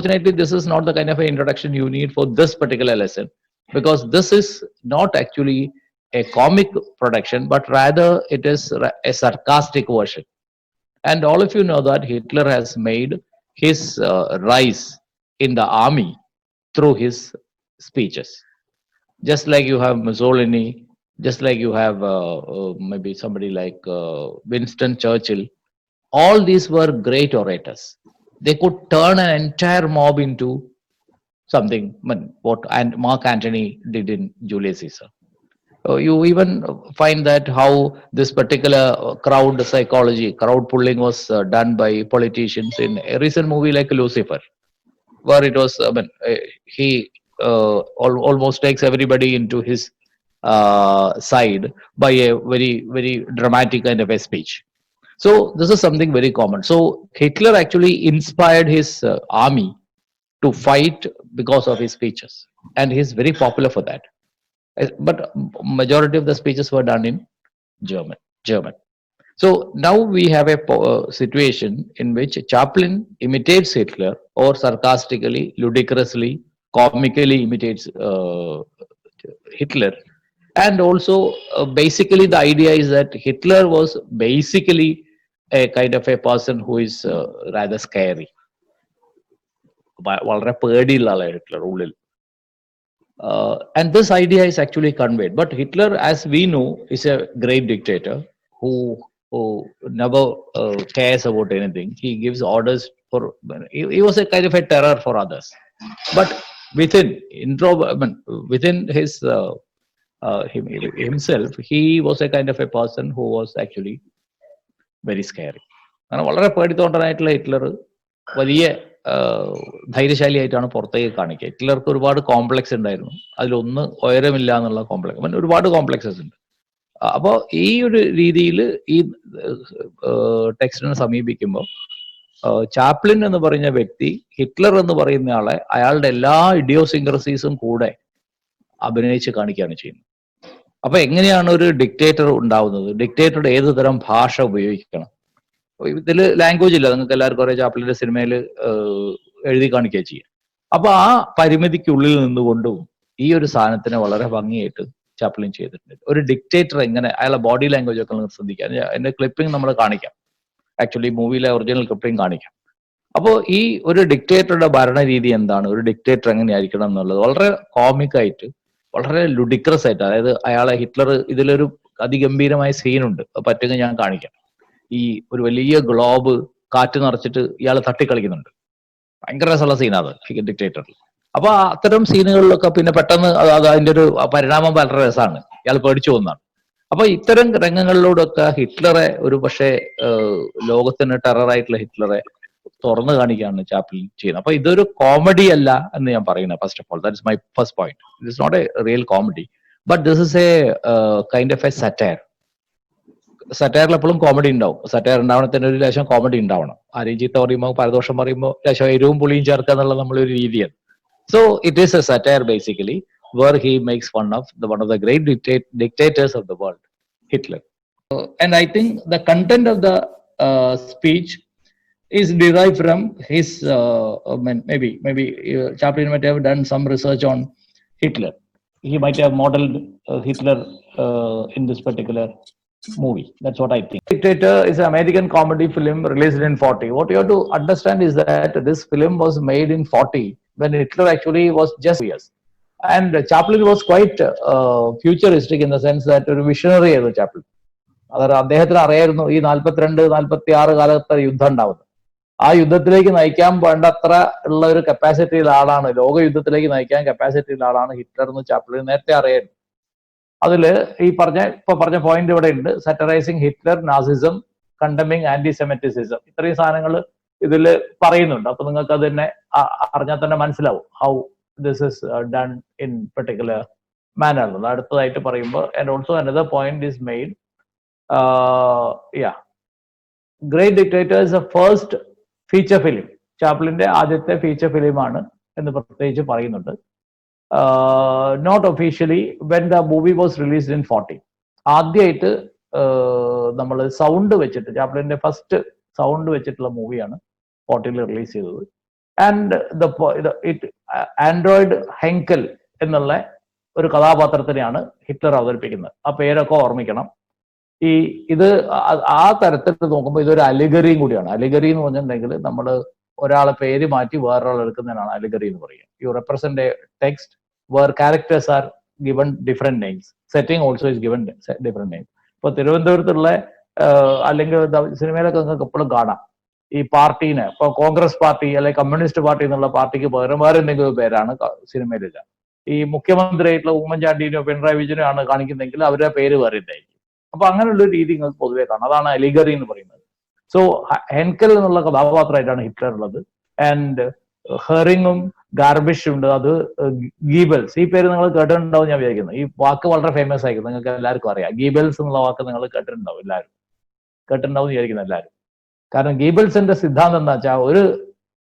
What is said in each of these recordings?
Unfortunately, this is not the kind of an introduction you need for this particular lesson, because this is not actually a comic production, but rather it is a sarcastic version. And all of you know that Hitler has made his rise in the army through his speeches. Just like you have Mussolini, just like you have maybe somebody like Winston Churchill, all these were great orators. They could turn an entire mob into something, what and Mark Antony did in Julius Caesar. You even find that how this particular crowd psychology, crowd pulling was done by politicians in a recent movie like Lucifer, where it was, he almost takes everybody into his side by a very, very dramatic kind of a speech. So this is something very common. So Hitler actually inspired his army to fight because of his speeches, and he's very popular for that. But majority of the speeches were done in German. German. So now we have a situation in which Chaplin imitates Hitler, or sarcastically, ludicrously, comically imitates Hitler. And also, basically, the idea is that Hitler was basically a kind of a person who is rather scary. വളരെ പേടിയുള്ള ആളാണ് Hitler ഉള്ളിൽ. And this idea is actually conveyed. But Hitler, as we know, is a great dictator who never cares about anything. He gives orders for. He was a kind of a terror for others. But within his himself, he was a kind of a person who was actually very scary. കാരണം വളരെ പേടിത്തോട്ടനായിട്ടുള്ള Hitler വലിയ ധൈര്യശാലിയായിട്ടാണ് പുറത്തേക്ക് കാണിക്കുക. ഹിറ്റ്ലർക്ക് ഒരുപാട് complex ഉണ്ടായിരുന്നു. അതിലൊന്ന് ഉയരമില്ല എന്നുള്ള complex, ഒരുപാട് കോംപ്ലക്സസ് ഉണ്ട്. അപ്പോൾ ഈ ഒരു രീതിയിൽ ഈ ടെക്സ്റ്റിനെ സമീപിക്കുമ്പോൾ ചാപ്ലിൻ എന്ന് പറയുന്ന വ്യക്തി ഹിറ്റ്ലർ എന്ന് പറയുന്ന ആളെ അയാളുടെ എല്ലാ ഇഡിയോസിൻക്രസീസും കൂടെ അഭിനയിച്ച് കാണിക്കുകയാണ് ചെയ്യുന്നത്. അപ്പൊ എങ്ങനെയാണ് ഒരു ഡിക്റ്റേറ്റർ ഉണ്ടാവുന്നത്? ഡിക്റ്റേറ്ററുടെ ഏത് തരം ഭാഷ ഉപയോഗിക്കണം? ഇതിൽ ലാംഗ്വേജ് ഇല്ല, നിങ്ങൾക്ക് എല്ലാവർക്കും അറിയാം. ചാപ്ലിന്റെ സിനിമയിൽ എഴുതി കാണിക്കുക ചെയ്യുക. അപ്പൊ ആ പരിമിതിക്കുള്ളിൽ നിന്നുകൊണ്ടും ഈ ഒരു സാധനത്തിനെ വളരെ ഭംഗിയായിട്ട് ചാപ്ലിൻ ചെയ്തിട്ടുണ്ട്. ഒരു ഡിക്റ്റേറ്റർ എങ്ങനെ, അയാളുടെ ബോഡി ലാംഗ്വേജ് ഒക്കെ നിങ്ങൾക്ക് ശ്രദ്ധിക്കാം. അതിന്റെ ക്ലിപ്പിംഗ് നമ്മൾ കാണിക്കാം, ആക്ച്വലി മൂവിയിലെ ഒറിജിനൽ ക്ലിപ്പിംഗ് കാണിക്കാം. അപ്പോൾ ഈ ഒരു ഡിക്റ്റേറ്ററുടെ ഭരണരീതി എന്താണ്, ഒരു ഡിക്റ്റേറ്റർ എങ്ങനെയായിരിക്കണം എന്നുള്ളത് വളരെ കോമിക്കായിട്ട്, വളരെ ലുഡിക്രസ് ആയിട്ട്, അതായത് അയാളെ ഹിറ്റ്ലർ, ഇതിലൊരു അതിഗംഭീരമായ സീനുണ്ട്, പറ്റുമെങ്കിൽ ഞാൻ കാണിക്കാം. ഈ ഒരു വലിയ ഗ്ലോബ് കാറ്റ് നിറച്ചിട്ട് ഇയാൾ തട്ടിക്കളിക്കുന്നുണ്ട്. ഭയങ്കര രസമുള്ള സീനാണ് ഡിക്റ്റേറ്ററിൽ. അപ്പൊ അത്തരം സീനുകളിലൊക്കെ പിന്നെ പെട്ടെന്ന് അതിന്റെ ഒരു പരിണാമം വളരെ രസമാണ്. ഇയാൾ പേടിച്ചു പോകുന്നതാണ്. അപ്പൊ ഇത്തരം രംഗങ്ങളിലൂടെയൊക്കെ ഹിറ്റ്ലറെ ഒരു പക്ഷേ ലോകത്തിന് ടെററായിട്ടുള്ള ഹിറ്റ്ലറെ തുറന്നു കാണിക്കുകയാണ് ചാപ്ലിൻ ചെയ്യുന്നത്. അപ്പൊ ഇതൊരു കോമഡി അല്ല എന്ന് ഞാൻ പറയുന്നത്. First of all, that is my first point. It is not a real comedy, but this is a kind of a satire. സറ്റയറിൽ എപ്പോഴും കോമഡി ഉണ്ടാവും. സറ്റയർ ഉണ്ടാവണത്തിന് ഒരു ലേശം കോമഡി ഉണ്ടാവണം. ആരെയും ചീത്ത പറയുമ്പോൾ, പരദോഷം പറയുമ്പോൾ ലേശം എരിവും പുളിയും ചേർക്കുക എന്നുള്ള നമ്മളൊരു രീതിയാണ്. So it is A satire basically, where he makes fun of one of the great dictators of the world, Hitler. And I think the content of the speech is derived from his, maybe Chaplin might have done some research on Hitler. He might have modeled Hitler in this particular movie. That's what I think. Dictator is an American comedy film released in 40. What you have to understand is that this film was made in 40 when Hitler actually was just years. And Chaplin was quite futuristic in the sense that ഒരു visionary ആയിരുന്നു Chaplin. അതായത് അദ്ദേഹത്തിന് അറിയായിരുന്നു ഈ 42-46 കാലത്തെ യുദ്ധം ഉണ്ടാവുന്നത്. ആ യുദ്ധത്തിലേക്ക് നയിക്കാൻ വേണ്ടത്ര ഉള്ള ഒരു കപ്പാസിറ്റിയുള്ള ആളാണ്, ലോക യുദ്ധത്തിലേക്ക് നയിക്കാൻ കപ്പാസിറ്റിയുള്ള ആളാണ് ഹിറ്റ്ലർ എന്ന് ചാപ്ലിൻ നേരത്തെ അറിയായിരുന്നു. അതില് ഇപ്പൊ പറഞ്ഞ പോയിന്റ് ഇവിടെ ഉണ്ട്. സറ്ററൈസിങ് ഹിറ്റ്ലർ, നാസിസം, കണ്ടമിങ് ആന്റിസെമിറ്റിസിസം, ഇത്രയും സാധനങ്ങൾ ഇതിൽ പറയുന്നുണ്ട്. അപ്പൊ നിങ്ങൾക്ക് അത് തന്നെ അറിഞ്ഞാൽ തന്നെ മനസ്സിലാവും how this is done in particular manner. അടുത്തതായിട്ട് പറയുമ്പോൾ, and also another point is made, great dictator is a first feature film. ചാപ്ലിന്റെ ആദ്യത്തെ ഫീച്ചർ ഫിലിമാണ് എന്ന് പ്രത്യേകിച്ച് പറയുന്നുണ്ട്. Not officially when the movie was released in 40. ആദ്യമായിട്ട് നമ്മൾ സൗണ്ട് വെച്ചിട്ട്, ചാപ്ലിന്റെ ഫസ്റ്റ് സൗണ്ട് വെച്ചിട്ടുള്ള മൂവിയാണ് 40 റിലീസ് ചെയ്തത്. ആൻഡ് ആൻഡ്രോയിഡ് ഹെങ്കൽ എന്നുള്ള ഒരു കഥാപാത്രത്തിനെയാണ് ഹിറ്റ്ലർ അവതരിപ്പിക്കുന്നത്. ആ പേരൊക്കെ ഓർമ്മിക്കണം. ഇത് ആ തരത്തിൽ നോക്കുമ്പോൾ ഇതൊരു അലിഗറിയും കൂടിയാണ്. അലിഗറി എന്ന് പറഞ്ഞിട്ടുണ്ടെങ്കിൽ നമ്മൾ ഒരാളെ പേര് മാറ്റി വേറൊരാൾ എടുക്കുന്നതിനാണ് അലിഗറി എന്ന് പറയുക. You represent a text where characters are given different names, setting also is given different names. ഇപ്പൊ തിരുവനന്തപുരത്തുള്ള അല്ലെങ്കിൽ സിനിമയിലൊക്കെ നിങ്ങൾക്ക് എപ്പോഴും കാണാം ഈ പാർട്ടീനെ, ഇപ്പൊ കോൺഗ്രസ് പാർട്ടി അല്ലെങ്കിൽ കമ്മ്യൂണിസ്റ്റ് പാർട്ടി എന്നുള്ള പാർട്ടിക്ക് പകരം വേറെ എന്തെങ്കിലും പേരാണ് സിനിമയിലില്ല. ഈ മുഖ്യമന്ത്രിയായിട്ടുള്ള ഉമ്മൻചാണ്ടിനോ പിണറായി വിജയനോ ആണ് കാണിക്കുന്നെങ്കിൽ അവരുടെ പേര് വേറെ ഉണ്ടായിരിക്കും. അപ്പൊ അങ്ങനെയുള്ള ഒരു രീതി നിങ്ങൾക്ക് പൊതുവെ കാണാം. അതാണ് അലിഗറി എന്ന് പറയുന്നത്. സോ ഹെൻകൽ എന്നുള്ള കഥാപാത്രമായിട്ടാണ് ഹിറ്റ്ലർ ഉള്ളത്. ആൻഡ് ഹെറിങ്ങും ഗാർബിഷും ഉണ്ട്. അത് ഗീബൽസ്, ഈ പേര് നിങ്ങൾ കേട്ടിട്ടുണ്ടാവും ഞാൻ വിചാരിക്കുന്നത്. ഈ വാക്ക് വളരെ ഫേമസ് ആയിരിക്കും, നിങ്ങൾക്ക് എല്ലാവർക്കും അറിയാം. ഗീബൽസ് എന്നുള്ള വാക്ക് നിങ്ങൾ കേട്ടിട്ടുണ്ടാവും, എല്ലാവരും കേട്ടിട്ടുണ്ടാവും വിചാരിക്കുന്നത് എല്ലാവരും. കാരണം ഗീബൽസിന്റെ സിദ്ധാന്തം എന്താ വെച്ചാൽ ഒരു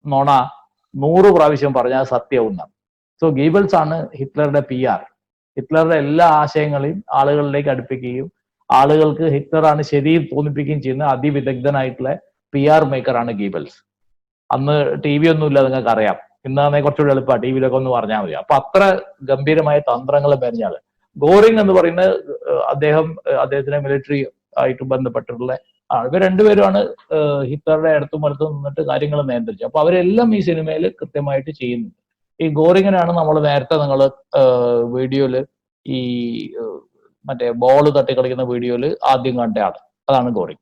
നുണ 100 പ്രാവശ്യം പറഞ്ഞാൽ സത്യവും എന്നാണ്. സോ ഗീബൽസ് ആണ് ഹിറ്റ്ലറുടെ PR. ഹിറ്റ്ലറുടെ എല്ലാ ആശയങ്ങളെയും ആളുകളിലേക്ക് അടുപ്പിക്കുകയും ആളുകൾക്ക് ഹിറ്റ്ലറാണ് ശരി തോന്നിപ്പിക്കുകയും ചെയ്യുന്ന അതിവിദഗ്ധനായിട്ടുള്ള PR മേക്കറാണ് ഗീബൽസ്. അന്ന് TV ഒന്നുമില്ല, നിങ്ങൾക്ക് അറിയാം. ഇന്നാണെ കുറച്ചുകൂടി എളുപ്പമാണ്, TV-യിലൊക്കെ ഒന്ന് പറഞ്ഞാൽ മതി. അപ്പൊ അത്ര ഗംഭീരമായ തന്ത്രങ്ങൾ പറഞ്ഞാൽ ഗോറിങ് എന്ന് പറയുന്ന അദ്ദേഹത്തിന്റെ മിലിറ്ററി ആയിട്ട് ബന്ധപ്പെട്ടിട്ടുള്ള ഇവർ രണ്ടുപേരുമാണ് ഹിറ്റ്ലറുടെ അടുത്തും അടുത്തും നിന്നിട്ട് കാര്യങ്ങൾ നിയന്ത്രിച്ചത്. അപ്പൊ അവരെല്ലാം ഈ സിനിമയിൽ കൃത്യമായിട്ട് ചെയ്യുന്നുണ്ട്. ഈ ഗോറിങ്ങിനാണ് നമ്മൾ നേരത്തെ നിങ്ങൾ വീഡിയോയില് ഈ മറ്റേ ബോൾ തട്ടി കളിക്കുന്ന വീഡിയോയില് ആദ്യം കണ്ട ആള്, അതാണ് ഗോറിങ്.